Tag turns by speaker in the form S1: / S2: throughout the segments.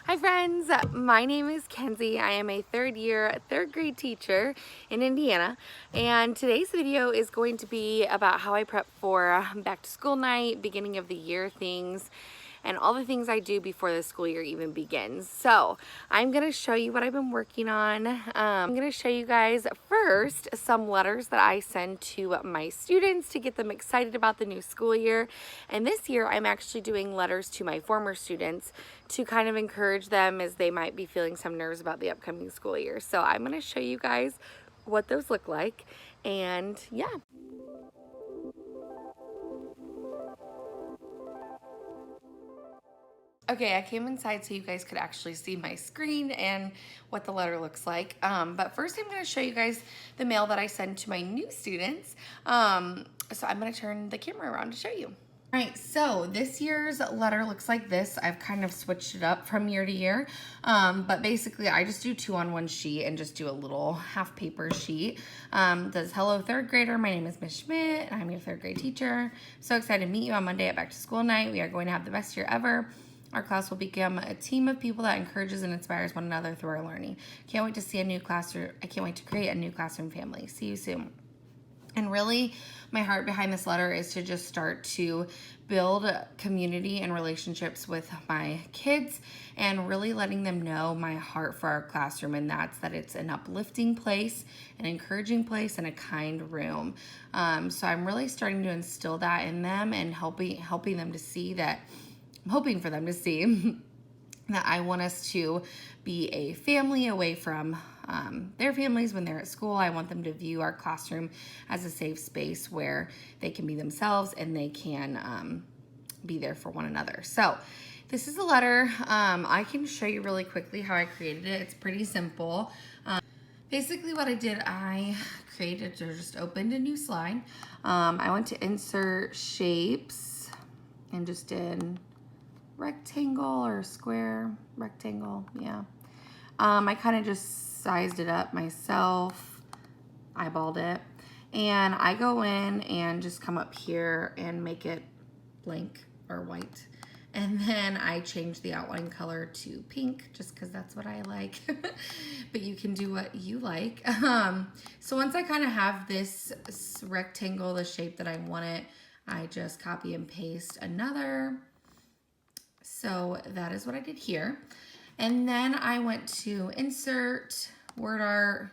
S1: Hi friends, my name is Kenzie. I am a third grade teacher in Indiana, and today's video is going to be about how I prep for back to school night, beginning of the year things, and all the things I do before the school year even begins. So I'm going to show you what I've been working on. I'm going to show you guys first some letters that I send to my students to get them excited about the new school year. And this year I'm actually doing letters to my former students to kind of encourage them as they might be feeling some nerves about the upcoming school year. So I'm going to show you guys what those look like, and yeah. Okay, I came inside so you guys could actually see my screen and what the letter looks like. But first I'm going to show you guys the mail that I send to my new students. So I'm going to turn the camera around to show you. All right, so this year's letter looks like this. I've kind of switched it up from year to year, but basically I just do 2 on 1 sheet and just do a little half paper sheet. Does hello third grader, my name is Miss Schmidt, and I'm your 3rd grade teacher. So excited to meet you on Monday at back to school night. We are going to have the best year ever. Our class will become a team of people that encourages and inspires one another through our learning. Can't wait to see a new classroom. I can't wait to create a new classroom family. See you soon. And really, my heart behind this letter is to just start to build community and relationships with my kids and really letting them know my heart for our classroom, and that's that it's an uplifting place, an encouraging place, and a kind room. So I'm really starting to instill that in them and helping them to see that. I'm hoping for them to see that I want us to be a family away from their families when they're at school. I want them to view our classroom as a safe space where they can be themselves and they can be there for one another. So this is a letter. I can show you really quickly how I created it. It's pretty simple. Basically what I did, I created or just opened a new slide. I went to insert shapes and just did rectangle or square, rectangle, yeah. I kind of just sized it up myself, eyeballed it, and I go in and just come up here and make it blank or white. And then I change the outline color to pink just because that's what I like. But you can do what you like. So once I kind of have this rectangle, the shape that I want it, I just copy and paste another. So that is what I did here. And then I went to insert, word art,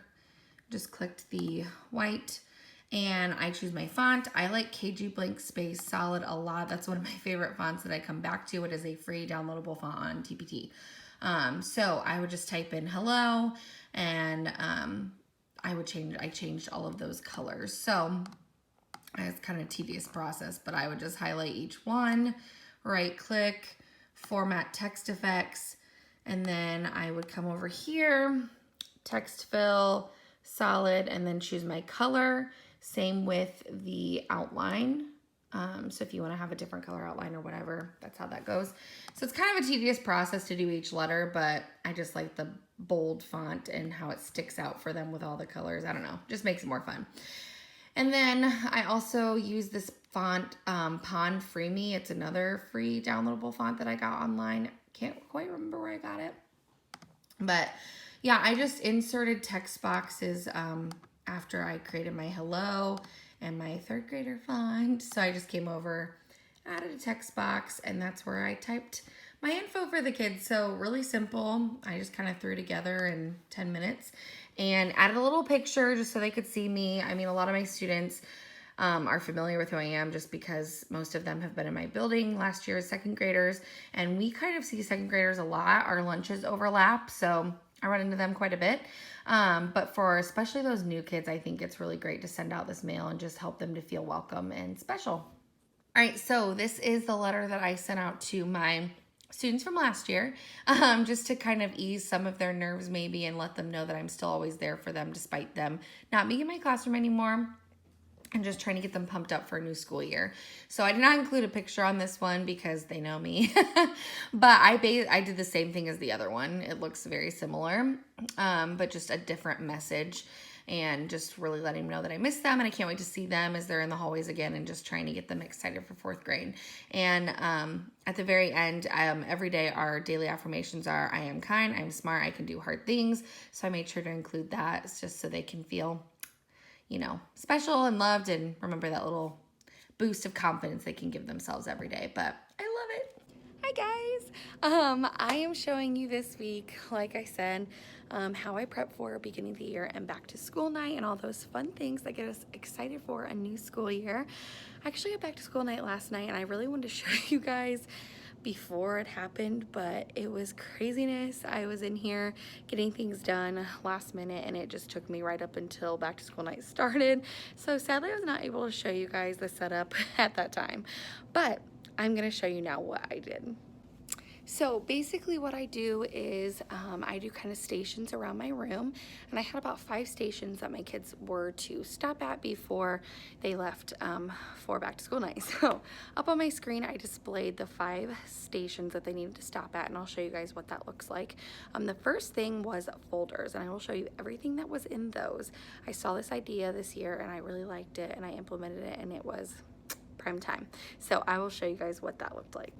S1: just clicked the white, and I choose my font. I like KG Blank Space Solid a lot. That's one of my favorite fonts that I come back to. It is a free downloadable font on TPT. So I would just type in hello, and I changed all of those colors. So it's kind of a tedious process, but I would just highlight each one, right click, format text effects, and then I would come over here, text fill, solid, and then choose my color. Same with the outline. So if you want to have a different color outline or whatever, that's how that goes. So it's kind of a tedious process to do each letter, but I just like the bold font and how it sticks out for them with all the colors. I don't know, just makes it more fun. And then I also use this font, Pond Free Me. It's another free downloadable font that I got online. Can't quite remember where I got it. But yeah, I just inserted text boxes after I created my hello and my 3rd grader font. So I just came over, added a text box, and that's where I typed my info for the kids. So really simple. I just kind of threw it together in 10 minutes and added a little picture just so they could see me. I mean, a lot of my students are familiar with who I am just because most of them have been in my building last year as 2nd graders, and we kind of see 2nd graders a lot. Our lunches overlap, so I run into them quite a bit. But for especially those new kids, I think it's really great to send out this mail and just help them to feel welcome and special. All right, so this is the letter that I sent out to my students from last year, just to kind of ease some of their nerves maybe and let them know that I'm still always there for them despite them not being in my classroom anymore, and just trying to get them pumped up for a new school year. So I did not include a picture on this one because they know me, but I did the same thing as the other one. It looks very similar, but just a different message. and just really letting them know that I miss them and I can't wait to see them as they're in the hallways again, and just trying to get them excited for 4th grade. And at the very end, every day our daily affirmations are, I am kind, I'm smart, I can do hard things. So I made sure to include that. It's just so they can feel, you know, special and loved, and remember that little boost of confidence they can give themselves every day. But I love it. Hi guys. I am showing you this week, like I said, how I prep for beginning of the year and back to school night and all those fun things that get us excited for a new school year. I actually had back to school night last night, and I really wanted to show you guys before it happened, but it was craziness. I was in here getting things done last minute, and it just took me right up until back to school night started. So sadly, I was not able to show you guys the setup at that time, but I'm gonna show you now what I did. So basically what I do is I do kind of stations around my room, and I had about 5 stations that my kids were to stop at before they left for back to school night. So up on my screen I displayed the 5 stations that they needed to stop at, and I'll show you guys what that looks like. The first thing was folders, and I will show you everything that was in those. I saw this idea this year and I really liked it, and I implemented it, and it was prime time. So I will show you guys what that looked like.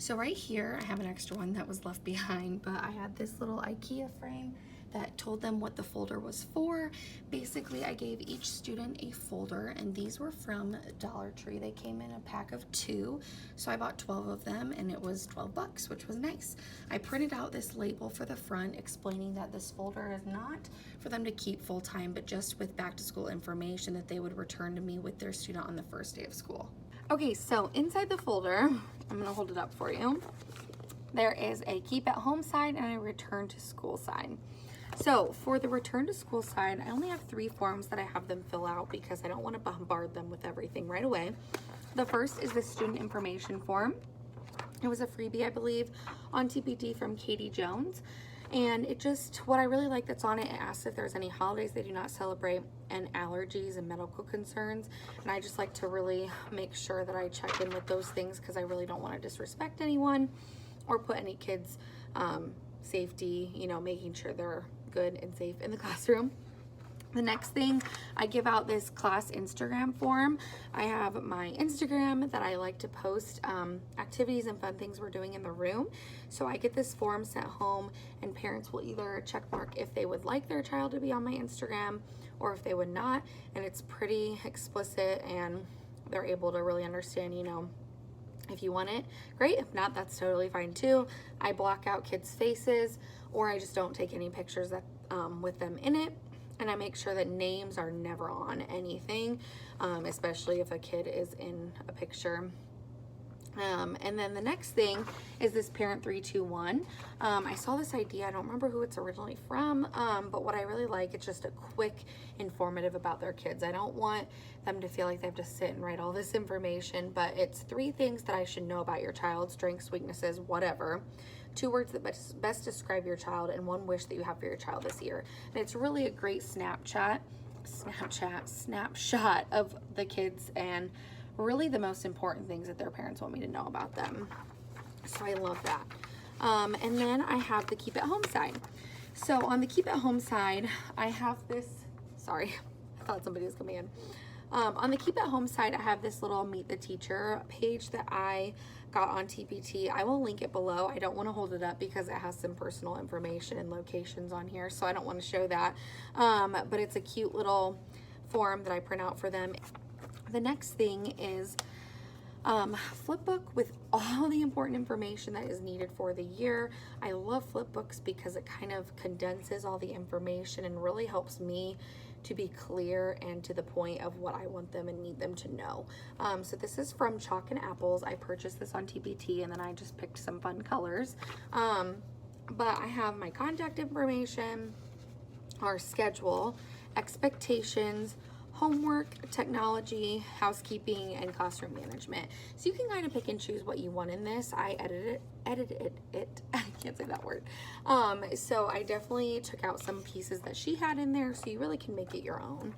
S1: So right here, I have an extra one that was left behind, but I had this little IKEA frame that told them what the folder was for. Basically, I gave each student a folder, and these were from Dollar Tree. They came in a pack of 2, so I bought 12 of them, and it was 12 bucks, which was nice. I printed out this label for the front explaining that this folder is not for them to keep full time, but just with back to school information that they would return to me with their student on the first day of school. Okay, so inside the folder, I'm gonna hold it up for you. There is a keep at home side and a return to school side. So for the return to school side, I only have 3 forms that I have them fill out because I don't want to bombard them with everything right away. The first is the student information form. It was a freebie, I believe, on TPT from Katie Jones. And it just, what I really like that's on it, it asks if there's any holidays they do not celebrate and allergies and medical concerns. And I just like to really make sure that I check in with those things because I really don't want to disrespect anyone or put any kids' safety, you know, making sure they're good and safe in the classroom. The next thing, I give out this class Instagram form. I have my Instagram that I like to post activities and fun things we're doing in the room. So I get this form sent home, and parents will either check mark if they would like their child to be on my Instagram or if they would not. And it's pretty explicit, and they're able to really understand, you know, if you want it, great. If not, that's totally fine too. I block out kids' faces, or I just don't take any pictures that with them in it. And I make sure that names are never on anything, especially if a kid is in a picture. And then the next thing is this Parent 321. I saw this idea, I don't remember who it's originally from, but what I really like, it's just a quick informative about their kids. I don't want them to feel like they have to sit and write all this information, but it's 3 things that I should know about your child: strengths, weaknesses, whatever. 2 words that best describe your child, and 1 wish that you have for your child this year. And it's really a great snapshot of the kids and really the most important things that their parents want me to know about them. So I love that. And then I have the keep at home side. So on the keep at home side, I have this, sorry, I thought somebody was coming in. On the keep at home side, I have this little meet the teacher page that I got on TPT. I will link it below. I don't want to hold it up because it has some personal information and locations on here, so I don't want to show that. But it's a cute little form that I print out for them. The next thing is Flipbook with all the important information that is needed for the year. I love Flipbooks because it kind of condenses all the information and really helps me to be clear and to the point of what I want them and need them to know. So this is from Chalk and Apples. I purchased this on TPT, and then I just picked some fun colors. But I have my contact information, our schedule, expectations, homework, technology, housekeeping, and classroom management. So you can kind of pick and choose what you want in this. I edited it. I can't say that word. So I definitely took out some pieces that she had in there, so you really can make it your own.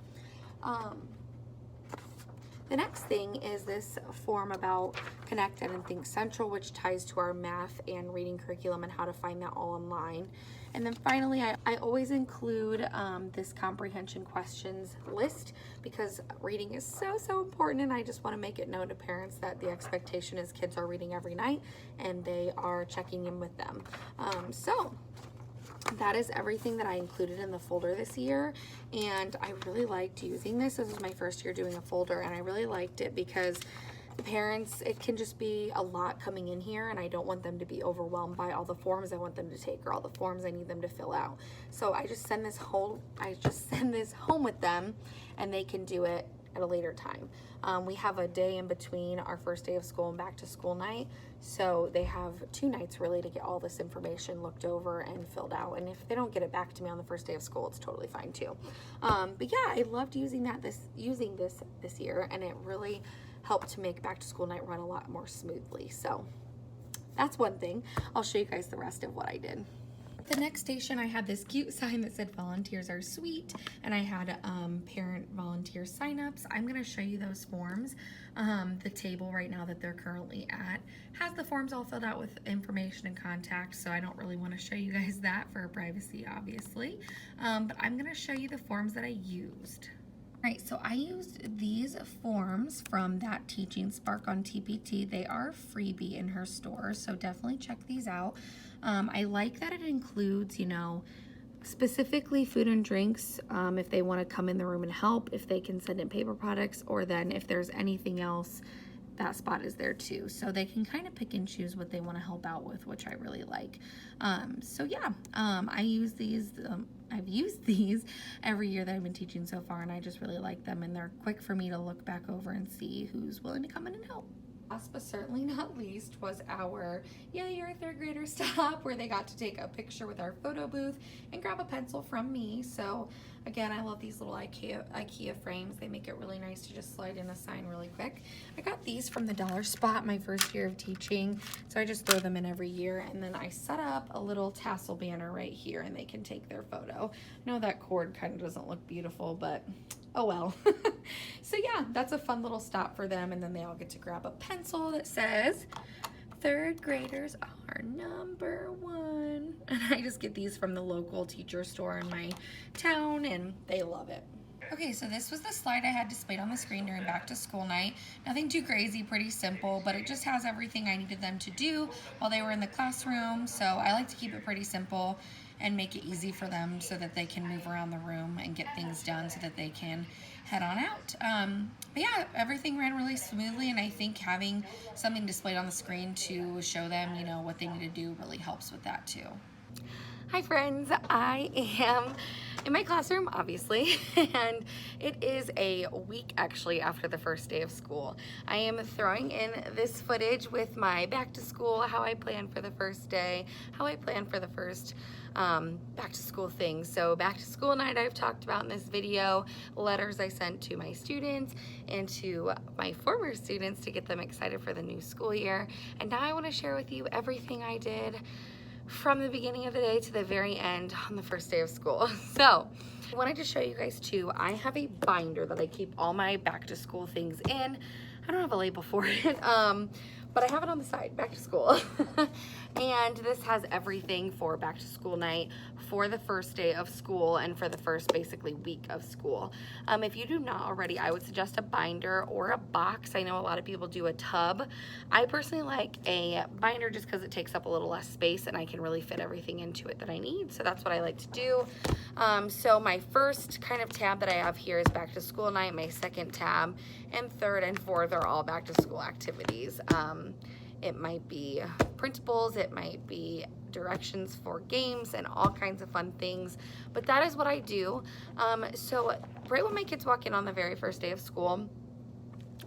S1: The next thing is this form about Connect and Think Central, which ties to our math and reading curriculum and how to find that all online. And then finally, I always include this comprehension questions list because reading is so important, and I just want to make it known to parents that the expectation is kids are reading every night and they are checking in with them. So that is everything that I included in the folder this year, and I really liked using this. This was my first year doing a folder, and I really liked it because the parents, it can just be a lot coming in here, and I don't want them to be overwhelmed by all the forms I want them to take or all the forms I need them to fill out. So I just send this home with them, and they can do it at a later time. We have a day in between our first day of school and back to school night, so they have 2 nights really to get all this information looked over and filled out, and if they don't get it back to me on the first day of school, it's totally fine too. But yeah, I loved using this year, and it really helped to make back to school night run a lot more smoothly. So that's one thing. I'll show you guys the rest of what I did. The next station, I had this cute sign that said volunteers are sweet, and I had parent volunteer signups. I'm going to show you those forms. The table right now that they're currently at has the forms all filled out with information and contact, so I don't really want to show you guys that for privacy, obviously. But I'm going to show you the forms that I used. Right, so I used these forms from That Teaching Spark on TPT. They are a freebie in her store, so definitely check these out. I like that it includes, you know, specifically food and drinks, if they want to come in the room and help, if they can send in paper products, or then if there's anything else, that spot is there too. So they can kind of pick and choose what they want to help out with, which I really like. So yeah, I use these. I've used these every year that I've been teaching so far, and I just really like them, and they're quick for me to look back over and see who's willing to come in and help. Last but certainly not least was our Yay, You're a Third Grader stop, where they got to take a picture with our photo booth and grab a pencil from me. So again, I love these little IKEA frames. They make it really nice to just slide in a sign really quick. I got these from the Dollar Spot my first year of teaching, so I just throw them in every year, and then I set up a little tassel banner right here, and they can take their photo. I know that cord kind of doesn't look beautiful, but oh well. So yeah, that's a fun little stop for them, and then they all get to grab a pencil that says third graders are #1. And I just get these from the local teacher store in my town, and they love it. Okay, so this was the slide I had displayed on the screen during back to school night. Nothing too crazy, pretty simple, but it just has everything I needed them to do while they were in the classroom. So I like to keep it pretty simple and make it easy for them so that they can move around the room and get things done so that they can head on out. But yeah, everything ran really smoothly, and I think having something displayed on the screen to show them, you know, what they need to do really helps with that too. Hi friends, I am in my classroom, obviously, and it is a week actually after the first day of school. I am throwing in this footage with my back to school, how I plan for the first day, how I plan for the first back to school things. So back to school night I've talked about in this video, letters I sent to my students and to my former students to get them excited for the new school year. And now I want to share with you everything I did from the beginning of the day to the very end on the first day of school. So I wanted to show you guys too, I have a binder that I keep all my back to school things in. I don't have a label for it, but I have it on the side, back to school. And this has everything for back to school night, for the first day of school, and for the first basically week of school. If you do not already, I would suggest a binder or a box. I know a lot of people do a tub. I personally like a binder just because it takes up a little less space and I can really fit everything into it that I need. So that's what I like to do. So my first kind of tab that I have here is back to school night. My second tab and third and fourth are all back to school activities. It might be printables, it might be directions for games and all kinds of fun things, but that is what I do. So right when my kids walk in on the very first day of school,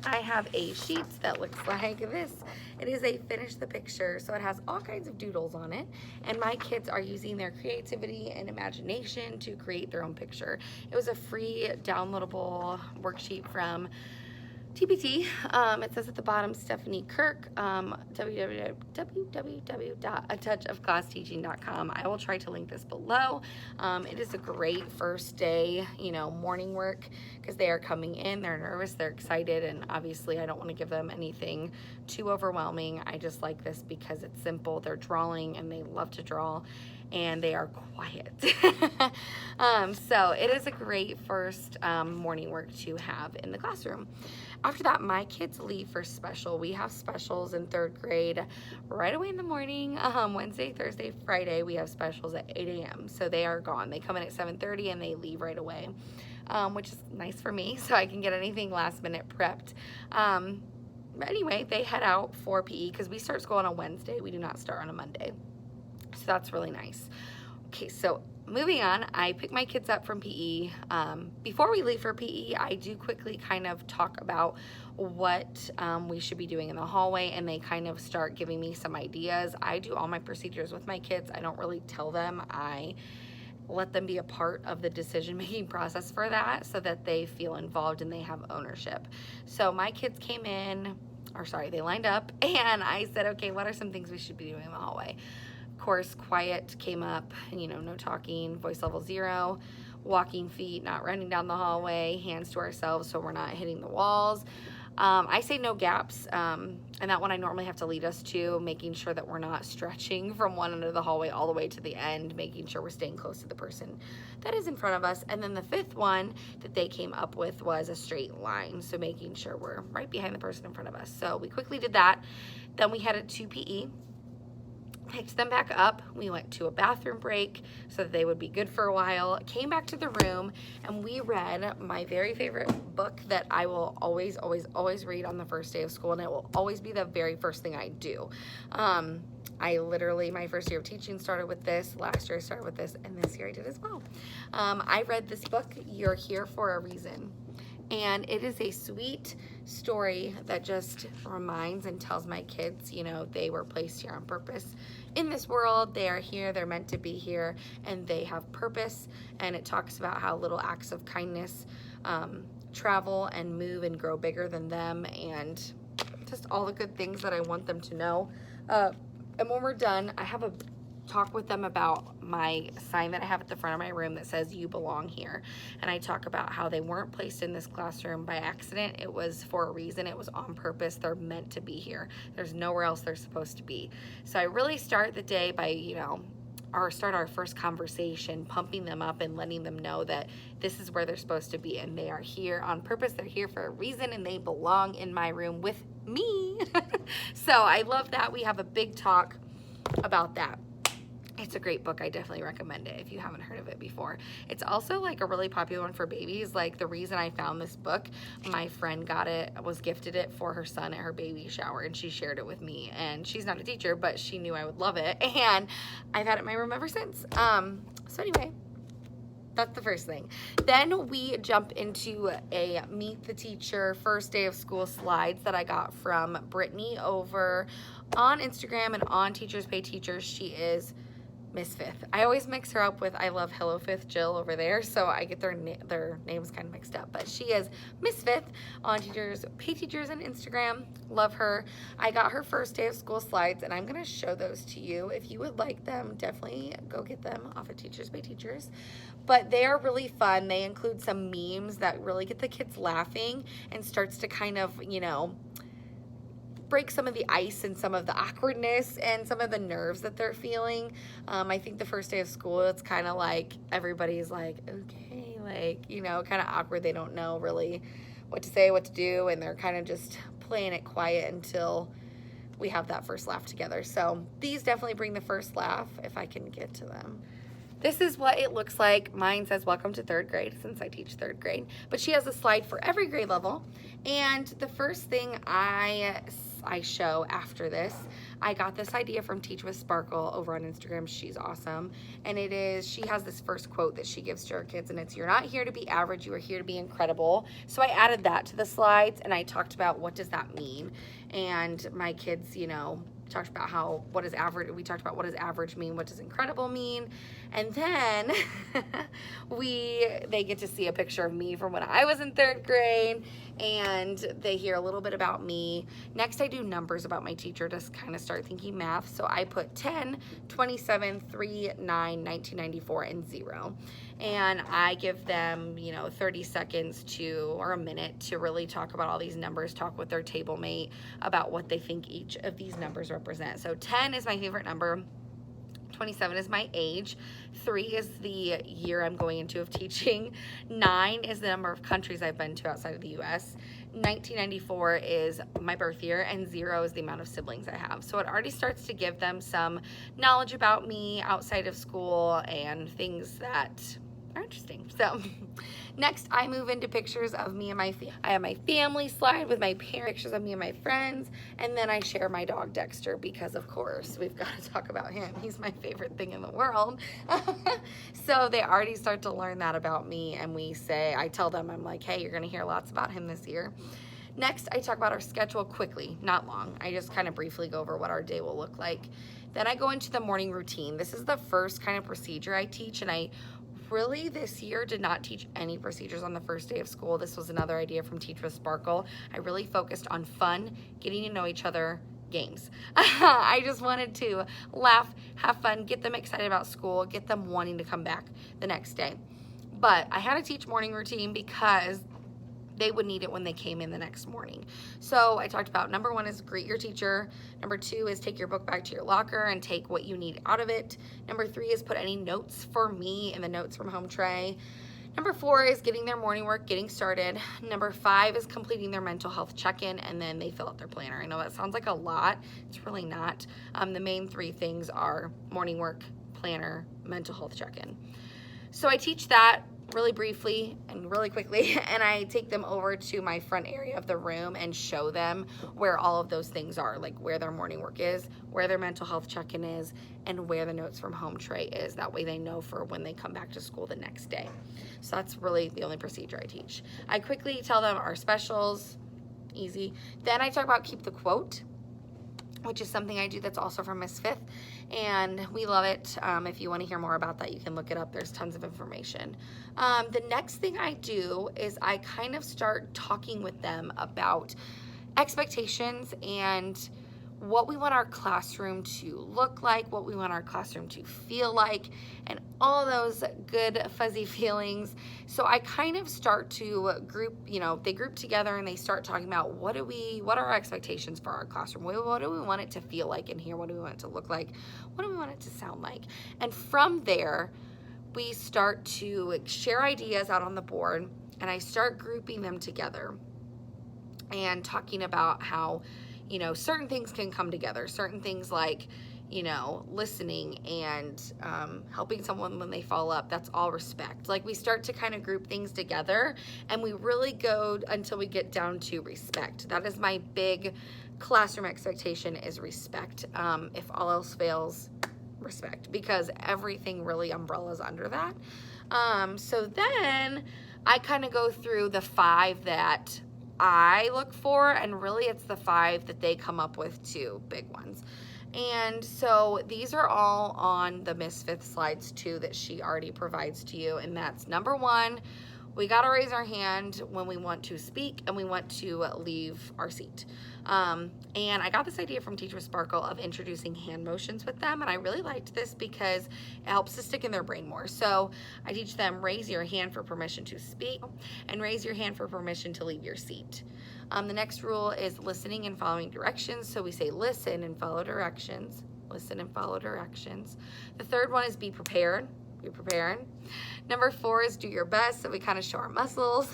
S1: I have a sheet that looks like this. It is a finish the picture, so it has all kinds of doodles on it, and my kids are using their creativity and imagination to create their own picture. It was a free downloadable worksheet from TBT, it says at the bottom, Stephanie Kirk, www.atouchofclassteaching.com. I will try to link this below. It is a great first day, you know, morning work, because they are coming in, they're nervous, they're excited, and obviously I don't want to give them anything too overwhelming. I just like this because it's simple. They're drawing and they love to draw, and they are quiet. So it is a great first morning work to have in the classroom. After that, my kids leave for special. We have specials in 3rd grade right away in the morning. Wednesday, Thursday, Friday, we have specials at 8 a.m. So they are gone. They come in at 7:30 and they leave right away, which is nice for me, so I can get anything last minute prepped. But anyway, they head out for PE because we start school on a Wednesday. We do not start on a Monday. So that's really nice. Okay, so moving on, I pick my kids up from PE. Before we leave for PE, I do quickly kind of talk about what we should be doing in the hallway, and they kind of start giving me some ideas. I do all my procedures with my kids. I don't really tell them. I let them be a part of the decision-making process for that, so that they feel involved and they have ownership. So my kids came in, or sorry, they lined up, and I said, okay, what are some things we should be doing in the hallway? Of course, quiet came up, you know, no talking, voice level 0, walking feet, not running down the hallway, hands to ourselves so we're not hitting the walls. I say no gaps, and that one I normally have to lead us to, making sure that we're not stretching from one end of the hallway all the way to the end, making sure we're staying close to the person that is in front of us. And then the 5th one that they came up with was a straight line, so making sure we're right behind the person in front of us. So we quickly did that. Then we headed to PE. Picked them back up. We went to a bathroom break so that they would be good for a while. Came back to the room and we read my very favorite book that I will always, always, always read on the first day of school, and it will always be the very first thing I do. I literally, my first year of teaching started with this, last year I started with this, and this year I did as well. I read this book, You're Here for a Reason. And it is a sweet story that just reminds and tells my kids, you know, they were placed here on purpose in this world. They are here, they're meant to be here, and they have purpose. And it talks about how little acts of kindness travel and move and grow bigger than them, and just all the good things that I want them to know. And when we're done, I have a talk with them about my sign that I have at the front of my room that says you belong here, and I talk about how they weren't placed in this classroom by accident. It was for a reason. It was on purpose. They're meant to be here. There's nowhere else they're supposed to be. So I really start the day by, you know, or start our first conversation pumping them up and letting them know that this is where they're supposed to be, and they are here on purpose. They're here for a reason, and they belong in my room with me. So I love that. We have a big talk about that. It's a great book. I definitely recommend it if you haven't heard of it before. It's also like a really popular one for babies. Like, the reason I found this book, my friend got it, was gifted it for her son at her baby shower, and she shared it with me. And she's not a teacher, but she knew I would love it, and I've had it in my room ever since. So anyway, that's the first thing. Then we jump into a Meet the Teacher first day of school slides that I got from Brittany over on Instagram and on Teachers Pay Teachers. She is Miss Fifth. I always mix her up with I Love Hello Fifth Jill over there, so I get their names kind of mixed up. But she is Miss Fifth on Teachers Pay Teachers and Instagram. Love her. I got her first day of school slides, and I'm gonna show those to you. If you would like them, definitely go get them off of Teachers Pay Teachers. But they are really fun. They include some memes that really get the kids laughing and starts to kind of, you know, break some of the ice and some of the awkwardness and some of the nerves that they're feeling. I think the first day of school, it's kind of like everybody's like, okay, like, you know, kind of awkward. They don't know really what to say, what to do, and they're kind of just playing it quiet until we have that first laugh together. So these definitely bring the first laugh if I can get to them. This is what it looks like. Mine says welcome to 3rd grade, since I teach 3rd grade, but she has a slide for every grade level. And the first thing I show after this, I got this idea from Teach with Sparkle over on Instagram. She's awesome. And it is, she has this first quote that she gives to her kids, and it's, "You're not here to be average, you are here to be incredible." So I added that to the slides, and I talked about what does that mean. And my kids, you know, talked about how, what is average, we talked about what does average mean, what does incredible mean, and then they get to see a picture of me from when I was in 3rd grade, and they hear a little bit about me. Next, I do numbers about my teacher to kind of start thinking math. So I put 10, 27, 3, 9, 1994, and 0. And I give them, 30 seconds or a minute to really talk about all these numbers, talk with their table mate about what they think each of these numbers represent. So 10 is my favorite number. 27 is my age. 3 is the year I'm going into of teaching. 9 is the number of countries I've been to outside of the US. 1994 is my birth year, and 0 is the amount of siblings I have. So it already starts to give them some knowledge about me outside of school and things that are interesting. So next, I move into pictures of me and my family. I have my family slide with my parents, pictures of me and my friends, and then I share my dog Dexter because, of course, we've got to talk about him. He's my favorite thing in the world. So they already start to learn that about me, and I tell them, I'm like, hey, you're going to hear lots about him this year. Next, I talk about our schedule quickly, not long. I just kind of briefly go over what our day will look like. Then I go into the morning routine. This is the first kind of procedure I teach, and I really this year did not teach any procedures on the first day of school. This was another idea from Teach with Sparkle. I really focused on fun, getting to know each other, games. I just wanted to laugh, have fun, get them excited about school, get them wanting to come back the next day. But I had to teach morning routine because they would need it when they came in the next morning. So I talked about number 1 is greet your teacher. Number 2 is take your book back to your locker and take what you need out of it. Number 3 is put any notes for me in the notes from home tray. Number 4 is getting their morning work, getting started. Number 5 is completing their mental health check-in, and then they fill out their planner. I know that sounds like a lot. It's really not. The main 3 things are morning work, planner, mental health check-in. So I teach that really briefly and really quickly, and I take them over to my front area of the room and show them where all of those things are, like where their morning work is, where their mental health check-in is, and where the notes from home tray is. That way they know for when they come back to school the next day. So that's really the only procedure I teach. I quickly tell them our specials, easy. Then I talk about keep the quote, which is something I do that's also from Miss Fifth, and we love it. If you want to hear more about that, you can look it up. There's tons of information. The next thing I do is I kind of start talking with them about expectations and what we want our classroom to look like, what we want our classroom to feel like, and all those good fuzzy feelings. So I kind of start to group, they group together and they start talking about what are our expectations for our classroom? What do we want it to feel like in here? What do we want it to look like? What do we want it to sound like? And from there, we start to share ideas out on the board, and I start grouping them together and talking about how certain things can come together. Certain things like, listening and helping someone when they fall up. That's all respect. Like, we start to kind of group things together, and we really go until we get down to respect. That is my big classroom expectation, is respect. If all else fails, respect, because everything really umbrellas under that. So then I kind of go through the 5 that I look for, and really it's the 5 that they come up with too, big ones. And so these are all on the Miss Fifth slides too that she already provides to you, and that's number 1, we gotta raise our hand when we want to speak and we want to leave our seat. And I got this idea from Teach with Sparkle of introducing hand motions with them, and I really liked this because it helps to stick in their brain more. So I teach them raise your hand for permission to speak and raise your hand for permission to leave your seat. The next rule is listening and following directions. So we say listen and follow directions. Listen and follow directions. The third one is be prepared. Be prepared. Number 4 is do your best, so we kind of show our muscles.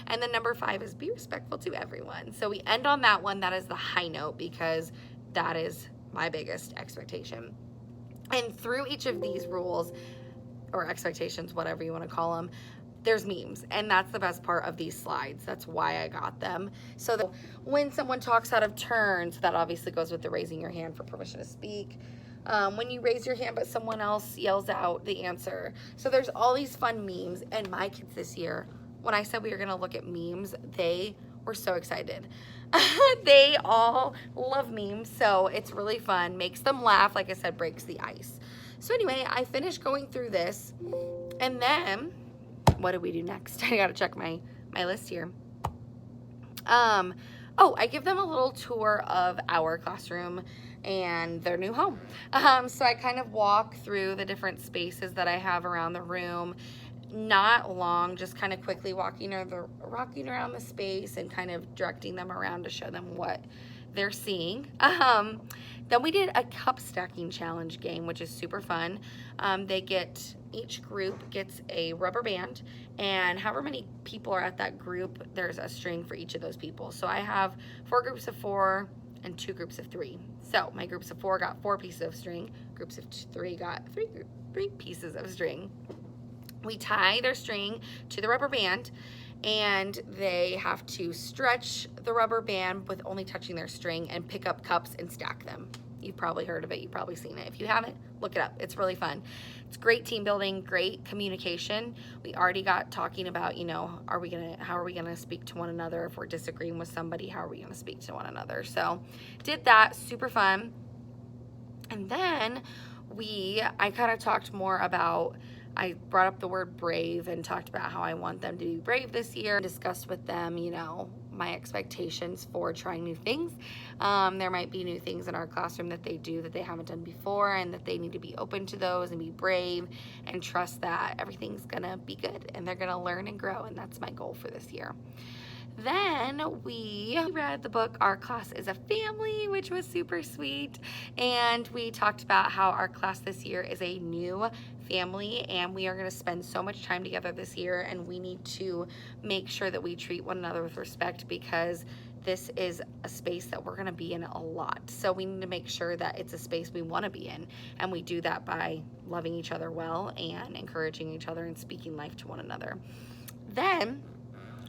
S1: And then number 5 is be respectful to everyone. So we end on that one. That is the high note, because that is my biggest expectation. And through each of these rules or expectations, whatever you want to call them, there's memes, and that's the best part of these slides. That's why I got them. So that when someone talks out of turn, so that obviously goes with the raising your hand for permission to speak. When you raise your hand but someone else yells out the answer. So there's all these fun memes, and my kids this year, when I said we were gonna look at memes, they were so excited. They all love memes, so it's really fun, makes them laugh, like I said, breaks the ice. So anyway, I finished going through this, and then what do we do next? I gotta check my list here. Oh, I give them a little tour of our classroom and their new home. So I kind of walk through the different spaces that I have around the room. Not long, just kind of quickly walking around the space and kind of directing them around to show them what they're seeing. Then we did a cup stacking challenge game, which is super fun. Each group gets a rubber band, and however many people are at that group, there's a string for each of those people. So I have 4 groups of 4 and 2 groups of 3. So my groups of 4 got 4 pieces of string. Groups of 3 got 3 pieces of string. We tie their string to the rubber band, and they have to stretch the rubber band with only touching their string and pick up cups and stack them. You've probably heard of it. You've probably seen it. If you haven't, look it up. It's really fun. It's great team building, great communication. We already got talking about, how are we gonna speak to one another? If we're disagreeing with somebody, how are we gonna speak to one another? So did that, super fun. And then I kind of talked more about, I brought up the word brave and talked about how I want them to be brave this year. Discussed with them, my expectations for trying new things. There might be new things in our classroom that they do that they haven't done before, and that they need to be open to those and be brave and trust that everything's gonna be good and they're gonna learn and grow, and that's my goal for this year. Then we read the book Our Class is a Family, which was super sweet. And we talked about how our class this year is a new family, and we are going to spend so much time together this year, and we need to make sure that we treat one another with respect, because this is a space that we're going to be in a lot. So we need to make sure that it's a space we want to be in, and we do that by loving each other well and encouraging each other and speaking life to one another. Then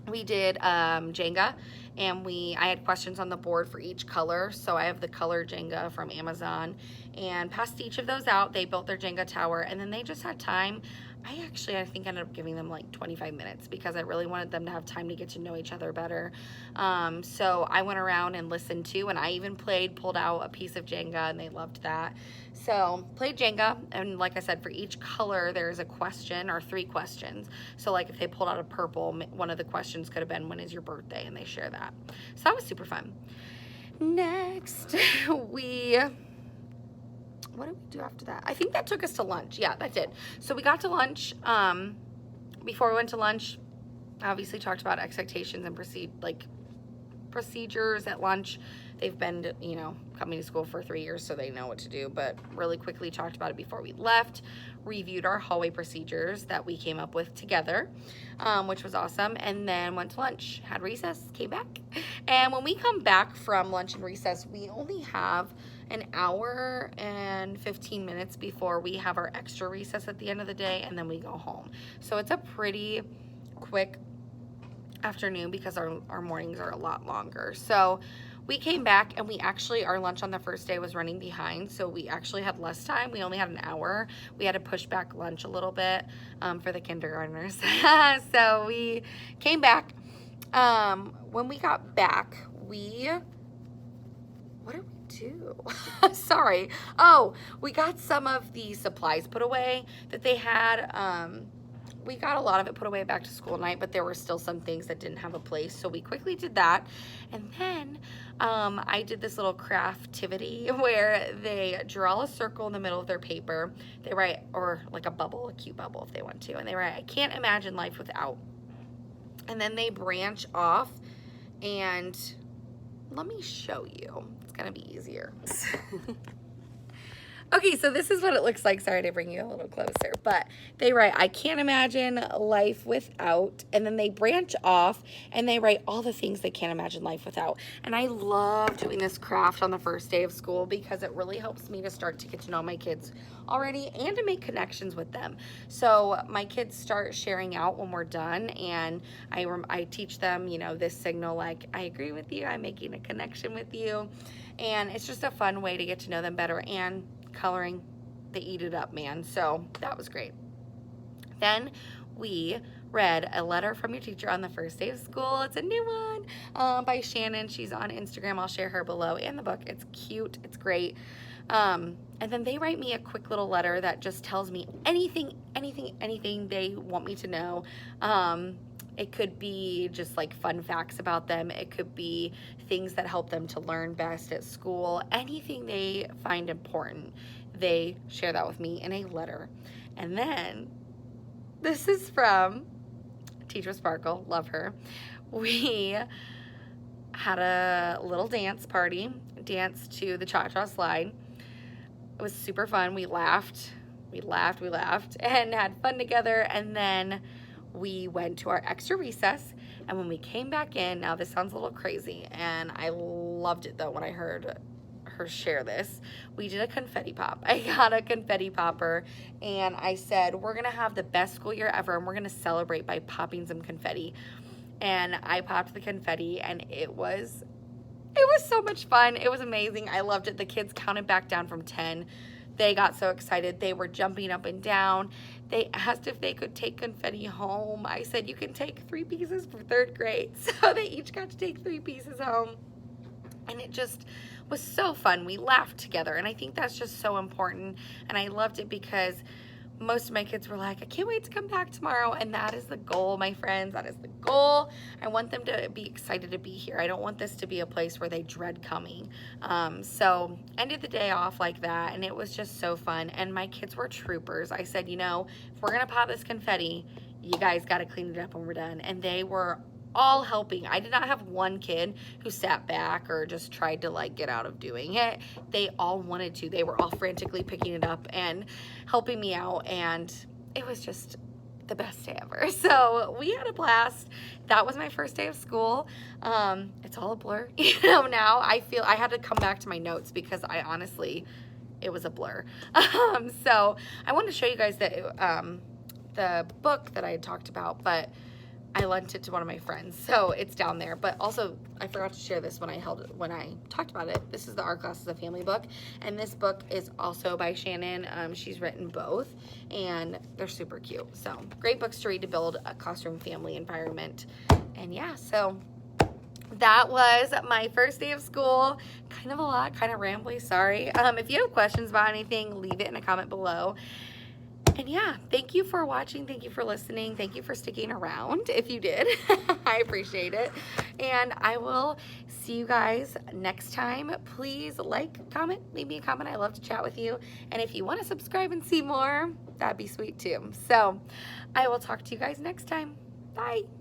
S1: we did Jenga, and I had questions on the board for each color. So I have the color Jenga from Amazon, and passed each of those out. They built their Jenga tower, and then they just had time. I think ended up giving them like 25 minutes because I really wanted them to have time to get to know each other better. So I went around and listened to, and I even pulled out a piece of Jenga, and they loved that. So played Jenga, and like I said, for each color there's a question or 3 questions. So like if they pulled out a purple, one of the questions could have been, when is your birthday? And they share that. So that was super fun. Next, what did we do after that? I think that took us to lunch. Yeah, that did. So we got to lunch. Before we went to lunch, I obviously talked about expectations and procedures at lunch. They've been, coming to school for 3 years, so they know what to do, but really quickly talked about it before we left, reviewed our hallway procedures that we came up with together, which was awesome, and then went to lunch, had recess, came back. And when we come back from lunch and recess, we only have an hour and 15 minutes before we have our extra recess at the end of the day, and then we go home. So it's a pretty quick afternoon because our mornings are a lot longer. So we came back, and our lunch on the first day was running behind, so we actually had less time. We only had an hour. We had to push back lunch a little bit for the kindergartners. So we came back. When we got back, what did we do? Sorry. Oh, we got some of the supplies put away that they had. We got a lot of it put away back to school night, but there were still some things that didn't have a place, so we quickly did that. And then I did this little craftivity where they draw a circle in the middle of their paper. They write, or like a cute bubble if they want to, and they write, "I can't imagine life without." And then they branch off, and let me show you. It's gonna be easier. Okay, so this is what it looks like. Sorry to bring you a little closer, but they write, "I can't imagine life without," and then they branch off and they write all the things they can't imagine life without. And I love doing this craft on the first day of school because it really helps me to start to get to know my kids already and to make connections with them. So my kids start sharing out when we're done, and I teach them, this signal, like, "I agree with you, I'm making a connection with you." And it's just a fun way to get to know them better. And coloring, they eat it up, man. So that was great. Then we read A Letter from Your Teacher on the First Day of School. It's a new one by Shannon. She's on Instagram. I'll share her below, and the book. It's cute. It's great. And then they write me a quick little letter that just tells me anything they want me to know. It could be just like fun facts about them. It could be things that help them to learn best at school. Anything they find important, they share that with me in a letter. And then, this is from Teacher Sparkle, love her. We had a little dance party, danced to the Cha-Cha Slide. It was super fun. We laughed, and had fun together. And then we went to our extra recess. And when we came back in, now this sounds a little crazy, and I loved it though when I heard her share this. We did a confetti pop. I got a confetti popper, and I said, we're gonna have the best school year ever, and we're gonna celebrate by popping some confetti. And I popped the confetti, and it was so much fun. It was amazing. I loved it. The kids counted back down from 10. They got so excited. They were jumping up and down. They asked if they could take confetti home. I said, you can take 3 pieces for 3rd grade. So they each got to take 3 pieces home. And it just was so fun. We laughed together. And I think that's just so important. And I loved it because most of my kids were like, I can't wait to come back tomorrow. And that is the goal, my friends. That is the goal. I want them to be excited to be here. I don't want this to be a place where they dread coming. So ended the day off like that, and it was just so fun. And my kids were troopers. I said, you know, if we're gonna pop this confetti, you guys got to clean it up when we're done. And they were all helping. I did not have one kid who sat back or just tried to like get out of doing it. They all wanted to. They were all frantically picking it up and helping me out, and it was just the best day ever. So we had a blast. That was my first day of school. It's all a blur, you know, now. I feel I had to come back to my notes because I honestly, it was a blur. So I wanted to show you guys that the book that I had talked about, but I lent it to one of my friends, so it's down there. But also, I forgot to share this when I talked about it. This is the Art Class is a Family book, and this book is also by Shannon. She's written both, and they're super cute. So great books to read to build a classroom family environment. And yeah, so that was my first day of school. Kind of a lot, kind of rambly, sorry. If you have questions about anything, leave it in a comment below. And yeah, thank you for watching. Thank you for listening. Thank you for sticking around if you did. I appreciate it. And I will see you guys next time. Please like, comment, leave me a comment. I love to chat with you. And if you want to subscribe and see more, that'd be sweet too. So I will talk to you guys next time. Bye.